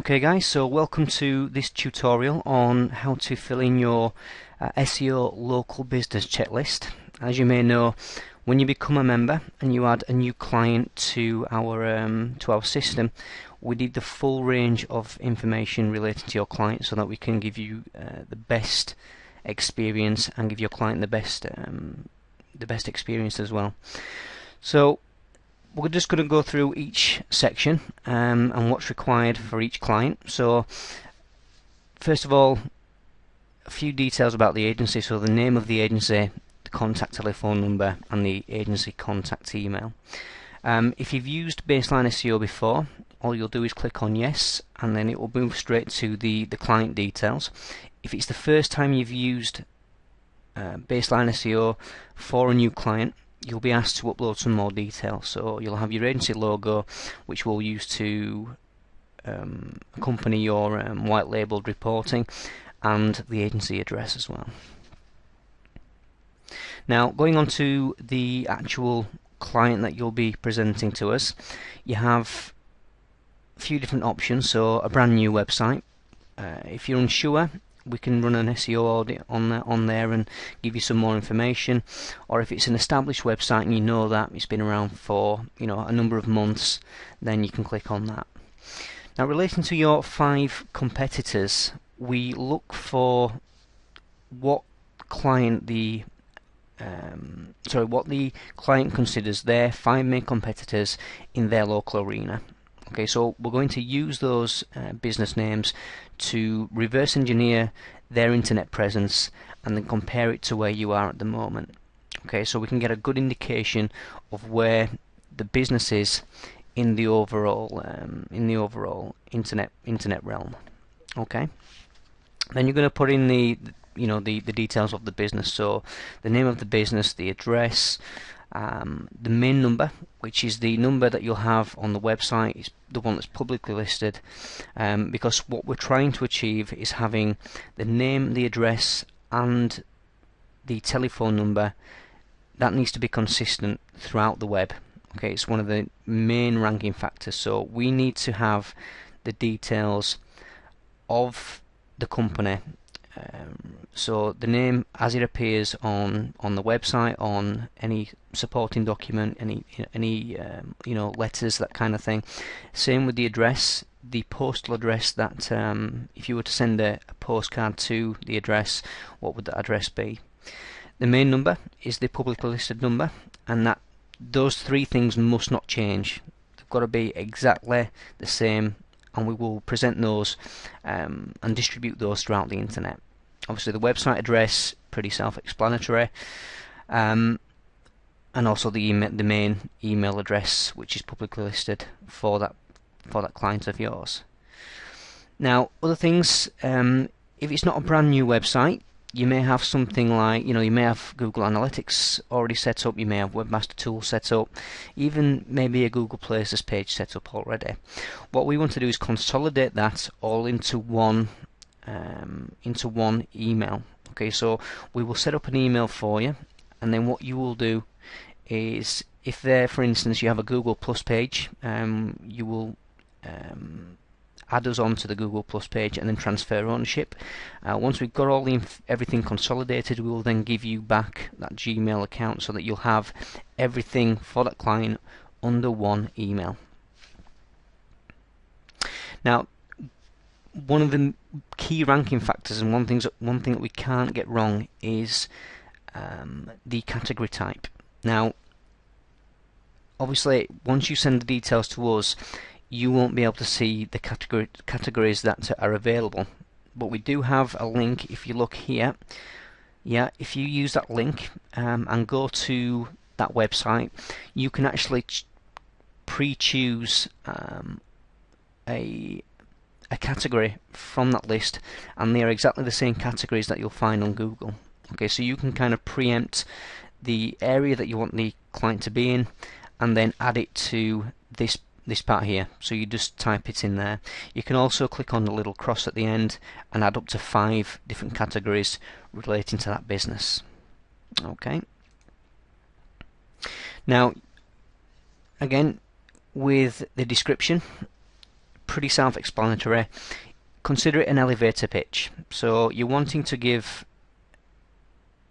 Okay guys, so welcome to this tutorial on how to fill in your SEO local business checklist. As you may know, when you become a member and you add a new client to our system, we need the full range of information related to your client so that we can give you the best experience and give your client the best experience as well. So we're just going to go through each section and what's required for each client. So first of all, a few details about the agency. So the name of the agency, the contact telephone number, and the agency contact email. If you've used Baseline SEO before, all you'll do is click on yes, and then it will move straight to the client details. If it's the first time you've used Baseline SEO for a new client, you'll be asked to upload some more details. So you'll have your agency logo, which we'll use to accompany your white labeled reporting, and the agency address as well. Now, going on to the actual client that you'll be presenting to us, you have a few different options. So a brand new website. If you're unsure, we can run an SEO audit on there and give you some more information. Or if it's an established website and you know that it's been around for a number of months, then you can click on that. Now, relating to your 5 competitors, we look for what client the client considers their 5 main competitors in their local arena. Okay, so we're going to use those business names to reverse engineer their internet presence and then compare it to where you are at the moment. Okay, so we can get a good indication of where the business is in the overall internet realm. Okay, then you're going to put in the details of the business. So the name of the business, the address, the main number, which is the number that you'll have on the website, is the one that's publicly listed, because what we're trying to achieve is having the name, the address, and the telephone number. That needs to be consistent throughout the web. Okay, it's one of the main ranking factors. So we need to have the details of the company. So the name as it appears on the website, on any supporting document, any letters, that kind of thing. Same with the address, the postal address. That if you were to send a postcard to the address, what would that address be? The main number is the publicly listed number, and those 3 things must not change. They've got to be exactly the same, and we will present those and distribute those throughout the internet. Obviously, the website address, pretty self-explanatory, and also the main email address, which is publicly listed for that client of yours. Now, other things, if it's not a brand new website, you may have something like, you may have Google Analytics already set up, you may have Webmaster Tools set up, even maybe a Google Places page set up already. What we want to do is consolidate that all into one email. Okay, so we will set up an email for you, and then what you will do is, if there, for instance, you have a Google Plus page, you will add us onto the Google Plus page and then transfer ownership. Once we've got everything consolidated, we will then give you back that Gmail account so that you'll have everything for that client under one email. Now, one of the key ranking factors, and one thing that we can't get wrong, is the category type. Now, obviously, once you send the details to us, you won't be able to see the categories that are available. But we do have a link. If you look here, if you use that link and go to that website, you can actually pre-choose a category from that list, and they are exactly the same categories that you'll find on Google. Okay, so you can kind of preempt the area that you want the client to be in, and then add it to this part here. So you just type it in there. You can also click on the little cross at the end and add up to 5 different categories relating to that business. Okay. Now, again, with the description, pretty self-explanatory. Consider it an elevator pitch. So you're wanting to give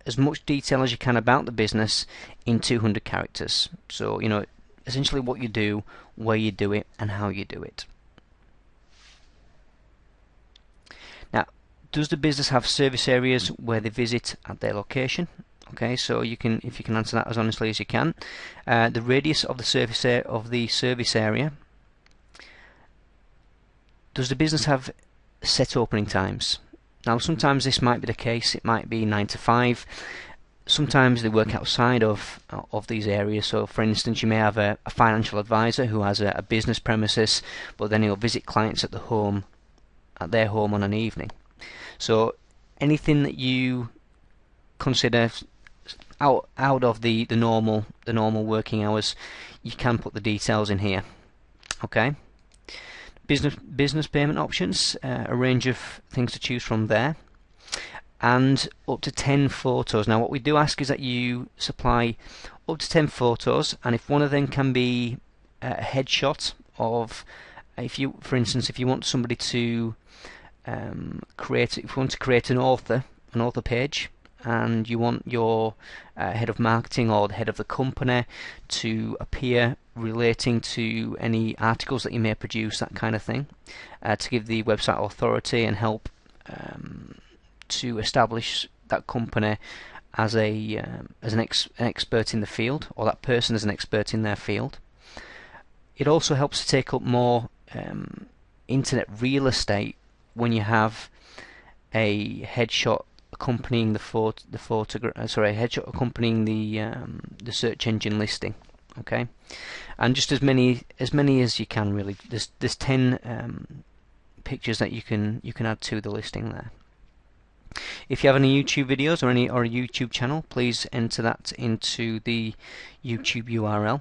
as much detail as you can about the business in 200 characters. So, you know, essentially what you do, where you do it, and how you do it. Now, does the business have service areas where they visit at their location? Okay, so you can, if you can answer that as honestly as you can. The radius of the service area. Does the business have set opening times? Now, sometimes this might be the case. It might be 9 to 5. Sometimes they work outside of these areas. So, for instance, you may have a financial advisor who has a business premises, but then he'll visit clients at their home on an evening. So, anything that you consider out of the normal working hours, you can put the details in here. Okay. Business payment options, a range of things to choose from there, and up to 10 photos. Now, what we do ask is that you supply up to 10 photos, and if one of them can be a headshot of, for instance, if you want somebody to if you want to create an author page, and you want your head of marketing or the head of the company to appear relating to any articles that you may produce, that kind of thing, to give the website authority and help to establish that company as an expert in the field, or that person as an expert in their field. It also helps to take up more internet real estate when you have a headshot accompanying the headshot accompanying the search engine listing. Okay, and just as many as you can, really. There's 10 pictures that you can add to the listing there. If you have any YouTube videos or a YouTube channel, please enter that into the YouTube URL.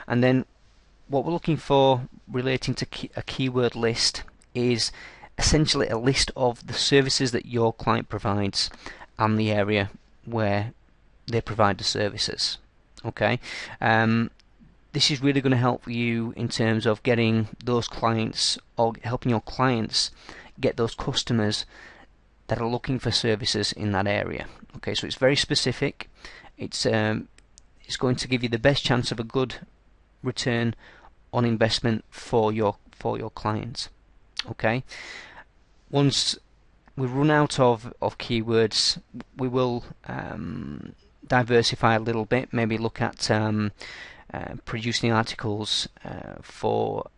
And then what we're looking for relating to a keyword list is essentially a list of the services that your client provides and the area where they provide the services. Okay, this is really going to help you in terms of getting those clients, or helping your clients get those customers that are looking for services in that area. Okay, so it's very specific. It's going to give you the best chance of a good return on investment for your clients. Okay, once we run out of keywords, we will diversify a little bit. Maybe look at producing articles for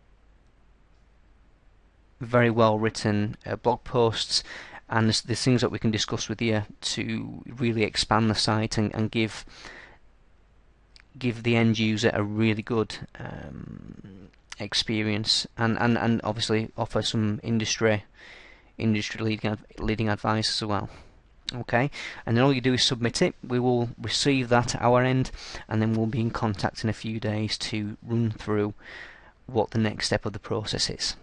very well written blog posts, and there's things that we can discuss with you to really expand the site and give the end user a really good experience, and obviously offer some industry leading advice as well. Okay, and then all you do is submit it. We will receive that at our end, and then we'll be in contact in a few days to run through what the next step of the process is.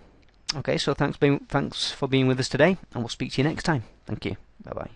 Okay, so thanks for being with us today, and we'll speak to you next time. Thank you. Bye bye.